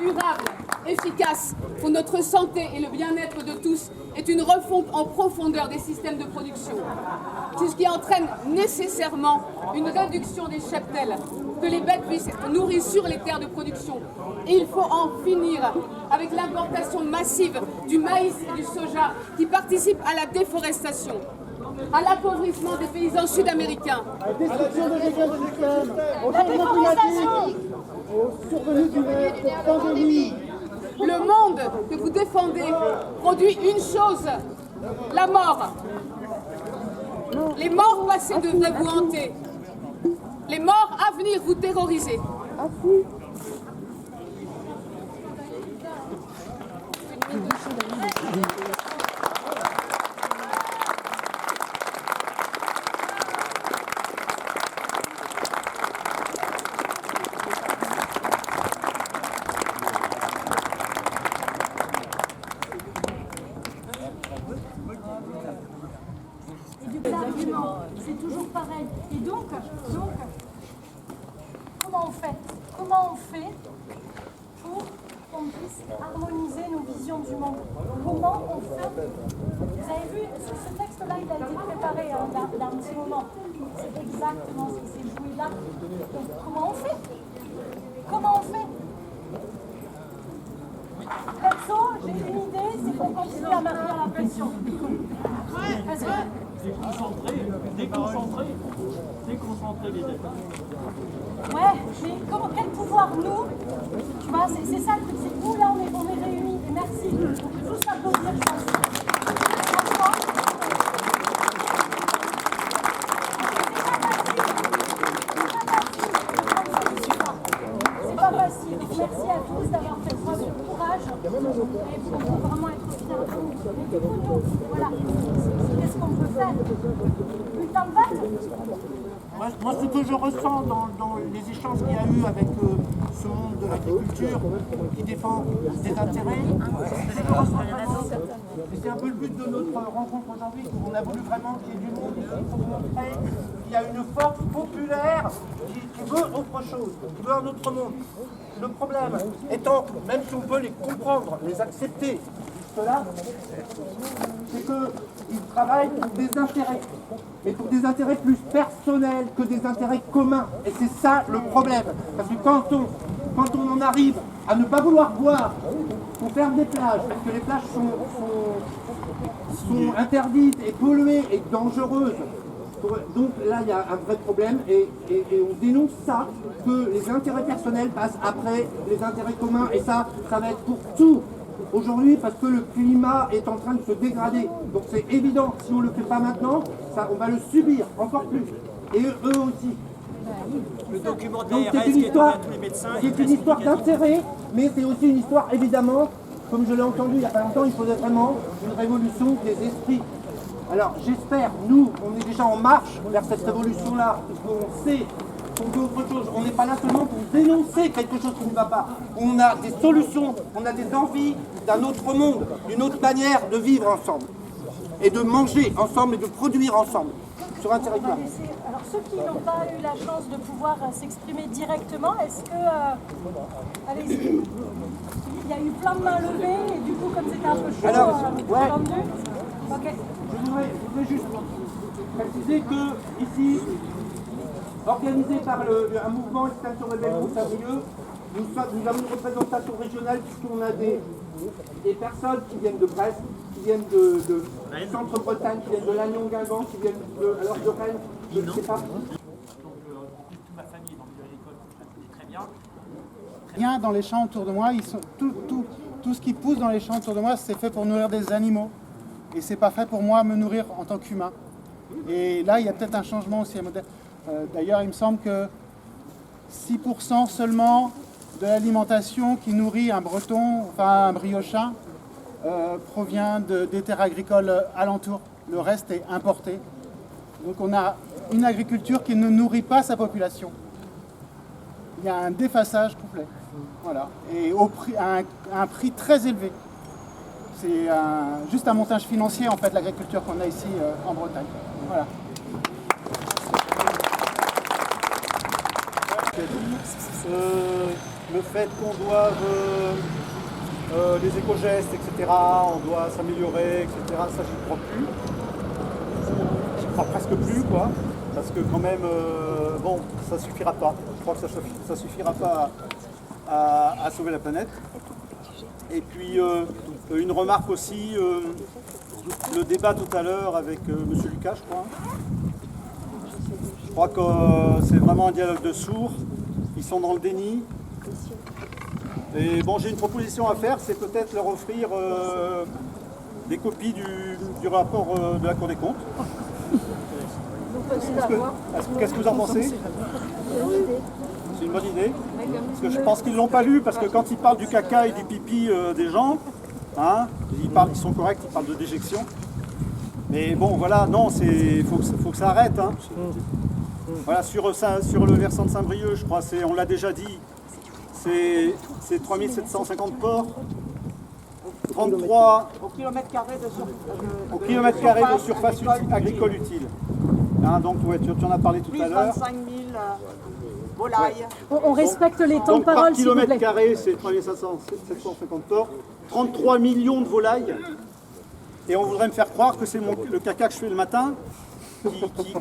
Speaker 10: durable, efficace pour notre santé et le bien-être de tous, est une refonte en profondeur des systèmes de production. C'est ce qui entraîne nécessairement une réduction des cheptels, que les bêtes puissent être nourries sur les terres de production. Et il faut en finir avec l'importation massive du maïs et du soja qui participent à la déforestation, à l'appauvrissement des paysans sud-américains.
Speaker 5: La destruction de l'écosystème,
Speaker 1: La déforestation,
Speaker 5: aux survenues d'une pandémie.
Speaker 10: Le monde que vous défendez produit une chose, la mort. Les morts passés devraient vous hanter. Les morts à venir vous terroriser.
Speaker 1: C'est toujours pareil. Et donc, comment on fait pour qu'on puisse harmoniser nos visions du monde? Comment on fait? Vous avez vu, ce texte-là, il a été préparé il y a un petit moment. C'est exactement ce qui s'est joué là. Donc, comment on fait? Comment on fait? Perso, j'ai une idée, c'est qu'on continue à maintenir la pression. Parce que
Speaker 5: Déconcentrer les débats.
Speaker 1: ouais, mais quel pouvoir nous? Tu vois, c'est ça le truc, c'est nous là, on est réunis. Et merci. On peut tous s'applaudir, je pense. Franchement. C'est pas facile. Merci à tous d'avoir fait preuve de courage et pour vraiment être fiers de nous. Mais du coup, nous, voilà, qu'est-ce qu'on peut faire? Putain de batte.
Speaker 6: Moi, ce que je ressens dans les échanges qu'il y a eu avec ce monde de l'agriculture qui défend des intérêts, et c'est un peu le but de notre rencontre aujourd'hui, on a voulu vraiment qu'il y ait du monde ici pour montrer qu'il y a une force populaire qui veut autre chose, qui veut un autre monde. Le problème étant, même si on peut les comprendre, les accepter, jusque-là, c'est qu'ils travaillent pour des intérêts, mais pour des intérêts plus personnels que des intérêts communs. Et c'est ça le problème. Parce que quand on en arrive à ne pas vouloir boire, on ferme des plages, parce que les plages sont interdites et polluées et dangereuses. Donc là, il y a un vrai problème et on dénonce ça, que les intérêts personnels passent après les intérêts communs. Et ça va être pour tout aujourd'hui parce que le climat est en train de se dégrader. Donc c'est évident, si on ne le fait pas maintenant, on va le subir encore plus. Et eux aussi.
Speaker 11: Le document de
Speaker 6: Donc
Speaker 11: l'ARS qui est ouvert à tous les médecins.
Speaker 6: C'est une histoire d'intérêt, mais c'est aussi une histoire, évidemment, comme je l'ai entendu il n'y a pas longtemps, il faudrait vraiment une révolution des esprits. Alors j'espère, nous, on est déjà en marche vers cette révolution-là, parce qu'on sait qu'on veut autre chose. On n'est pas là seulement pour dénoncer quelque chose qui ne va pas. On a des solutions, on a des envies d'un autre monde, d'une autre manière de vivre ensemble, et de manger ensemble, et de produire ensemble. sur un territoire.
Speaker 1: Alors ceux qui n'ont pas eu la chance de pouvoir s'exprimer directement, est-ce que... allez-y. Il y a eu plein de mains levées et du coup comme c'était un peu chaud, tant mieux. Ok.
Speaker 6: Je voudrais juste préciser que ici, organisé par un mouvement Extinction Rebelle pour Saint-Brieuc, nous avons une représentation régionale puisqu'on a des personnes qui viennent de Brest, qui viennent de Centre-Bretagne, qui viennent de Lannion-Guingamp, qui viennent de Rennes, je ne sais pas.
Speaker 11: Toute ma famille est dans le milieu agricole, c'est très bien.
Speaker 12: Rien dans les champs autour de moi, tout ce qui pousse dans les champs autour de moi, c'est fait pour nourrir des animaux. Et c'est pas fait pour moi me nourrir en tant qu'humain. Et là, il y a peut-être un changement aussi à modèle. D'ailleurs, il me semble que 6% seulement de l'alimentation qui nourrit un breton, enfin un briochin, provient des terres agricoles alentours. Le reste est importé. Donc on a une agriculture qui ne nourrit pas sa population. Il y a un défaçage complet. Voilà. Et à un prix très élevé. C'est juste un montage financier en fait l'agriculture qu'on a ici en Bretagne. Voilà.
Speaker 13: Le fait qu'on doive les éco-gestes, etc., on doit s'améliorer, etc., ça j'y crois plus. J'y crois presque plus, quoi. Parce que quand même, bon, ça suffira pas. Je crois que ça suffira pas à sauver la planète. Et puis, une remarque aussi, le débat tout à l'heure avec M. Lucas, je crois. Je crois que c'est vraiment un dialogue de sourds. Ils sont dans le déni. Et bon, j'ai une proposition à faire, c'est peut-être leur offrir des copies du rapport de la Cour des comptes. Qu'est-ce que vous en pensez? C'est une bonne idée. Parce que je pense qu'ils ne l'ont pas lu, parce que quand ils parlent du caca et du pipi des gens, hein, ils sont corrects, ils parlent de déjection. Mais bon, voilà, non, il faut que ça arrête. Hein. Voilà, sur le versant de Saint-Brieuc, je crois, on l'a déjà dit, c'est 3750 porcs, 33
Speaker 7: au kilomètre carré
Speaker 13: de surface agricole utile. Hein, donc, ouais, tu en as parlé tout à l'heure.
Speaker 7: 25 000 volailles.
Speaker 1: On respecte les temps de parole, s'il vous plaît.
Speaker 13: Par kilomètre carré, c'est 3750 porcs, 33 millions de volailles. Et on voudrait me faire croire que c'est le caca que je fais le matin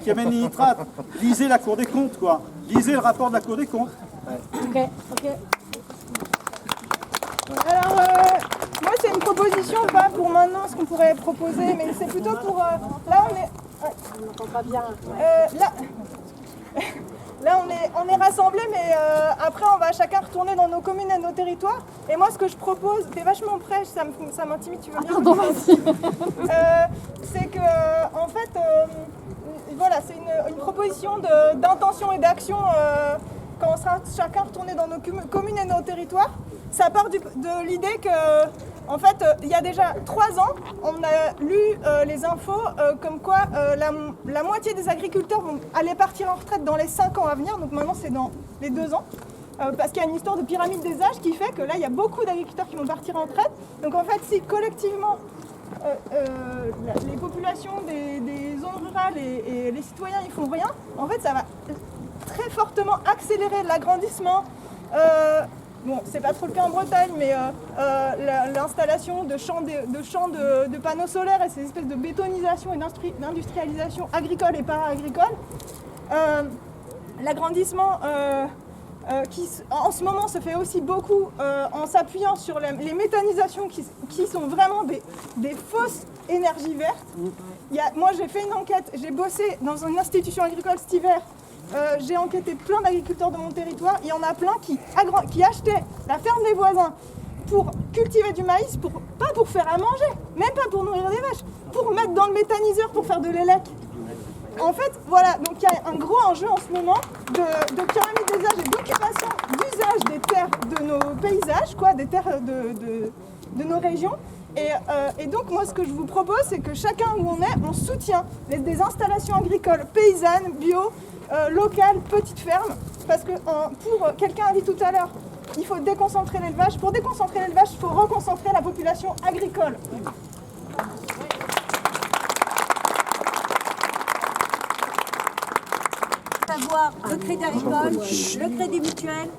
Speaker 13: qui amène les nitrates. Lisez la Cour des comptes, quoi. Lisez le rapport de la Cour des comptes.
Speaker 1: Ok.
Speaker 14: Alors, moi c'est une proposition, pas pour maintenant ce qu'on pourrait proposer, mais c'est plutôt pour... là on est...
Speaker 1: On n'entend pas bien.
Speaker 14: Là on est rassemblés, mais après on va chacun retourner dans nos communes et nos territoires. Et moi ce que je propose, t'es vachement prêche, ça m'intimide, tu veux bien?
Speaker 1: Pardon, vas-y.
Speaker 14: C'est que en fait, voilà, c'est une proposition d'intention et d'action quand on sera chacun retourné dans nos communes et nos territoires. Ça part de l'idée que, en fait, il y a déjà 3 ans, on a lu les infos comme quoi la moitié des agriculteurs vont aller partir en retraite dans les 5 ans à venir, donc maintenant c'est dans les 2 ans. Parce qu'il y a une histoire de pyramide des âges qui fait que là, il y a beaucoup d'agriculteurs qui vont partir en retraite. Donc en fait, si collectivement, les populations des zones rurales et les citoyens, ils font rien, en fait, ça va très fortement accélérer l'agrandissement. Bon, c'est pas trop le cas en Bretagne, mais l'installation de champs de panneaux solaires et ces espèces de bétonisation et d'industrialisation agricole et para-agricole. L'agrandissement qui en ce moment se fait aussi beaucoup en s'appuyant sur les méthanisations qui sont vraiment des fausses énergies vertes. Moi j'ai fait une enquête, j'ai bossé dans une institution agricole cet hiver. J'ai enquêté plein d'agriculteurs de mon territoire. Il y en a plein qui achetaient la ferme des voisins pour cultiver du maïs, pas pour faire à manger, même pas pour nourrir des vaches, pour mettre dans le méthaniseur pour faire de l'élec. En fait, voilà, donc il y a un gros enjeu en ce moment de pyramide des âges et d'occupation d'usage des terres de nos paysages, quoi, des terres de nos régions. Et donc moi ce que je vous propose, c'est que chacun où on est, on soutient des installations agricoles paysannes, bio, locales, petites fermes, parce que pour quelqu'un a dit tout à l'heure, il faut déconcentrer l'élevage. Pour déconcentrer l'élevage, il faut reconcentrer la population agricole.
Speaker 15: savoir le Crédit Agricole, le Crédit Mutuel,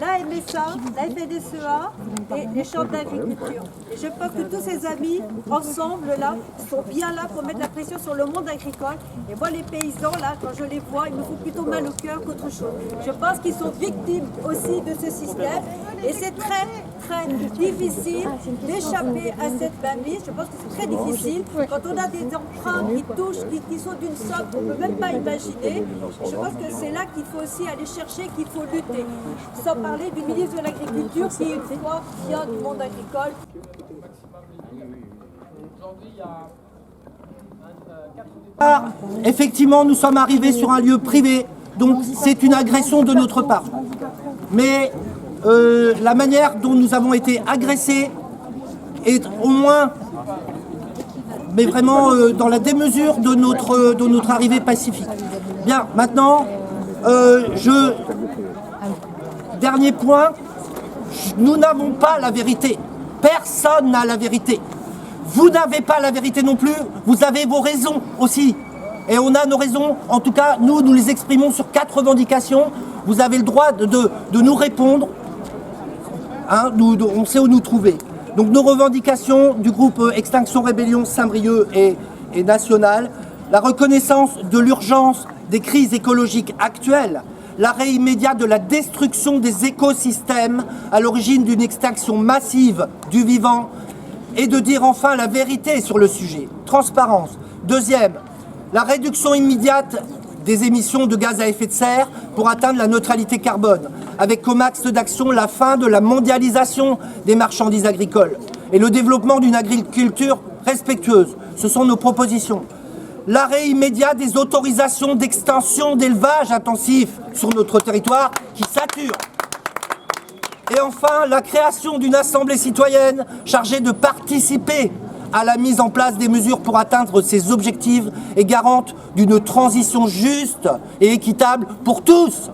Speaker 15: la MSA, la FNSEA et les chambres d'agriculture. Et je pense que tous ces amis, ensemble, là, sont bien là pour mettre la pression sur le monde agricole. Et moi, les paysans, là, quand je les vois, ils me font plutôt mal au cœur qu'autre chose. Je pense qu'ils sont victimes aussi de ce système. Et c'est très, très difficile d'échapper à cette mainmise. Je pense que c'est très difficile. Quand on a des emprunts qui touchent, qui sont d'une somme qu'on ne peut même pas imaginer, je pense que c'est là qu'il faut aussi aller chercher, qu'il faut lutter. Sans parler du ministre de l'Agriculture qui, une fois, vient du monde agricole.
Speaker 6: Effectivement, nous sommes arrivés sur un lieu privé, donc c'est une agression de notre part. Mais la manière dont nous avons été agressés est au moins, mais vraiment dans la démesure de notre arrivée pacifique. Bien, maintenant, dernier point, nous n'avons pas la vérité. Personne n'a la vérité. Vous n'avez pas la vérité non plus, vous avez vos raisons aussi. Et on a nos raisons, en tout cas, nous les exprimons sur 4 revendications. Vous avez le droit de nous répondre. Hein, on sait où nous trouver. Donc nos revendications du groupe Extinction Rébellion Saint-Brieuc et nationale, la reconnaissance de l'urgence des crises écologiques actuelles, l'arrêt immédiat de la destruction des écosystèmes à l'origine d'une extinction massive du vivant, et de dire enfin la vérité sur le sujet. Transparence. Deuxième, la réduction immédiate des émissions de gaz à effet de serre pour atteindre la neutralité carbone, avec comme axe d'action la fin de la mondialisation des marchandises agricoles et le développement d'une agriculture respectueuse. Ce sont nos propositions. L'arrêt immédiat des autorisations d'extension d'élevage intensif sur notre territoire qui sature. Et enfin, la création d'une assemblée citoyenne chargée de participer à la mise en place des mesures pour atteindre ces objectifs et garante d'une transition juste et équitable pour tous.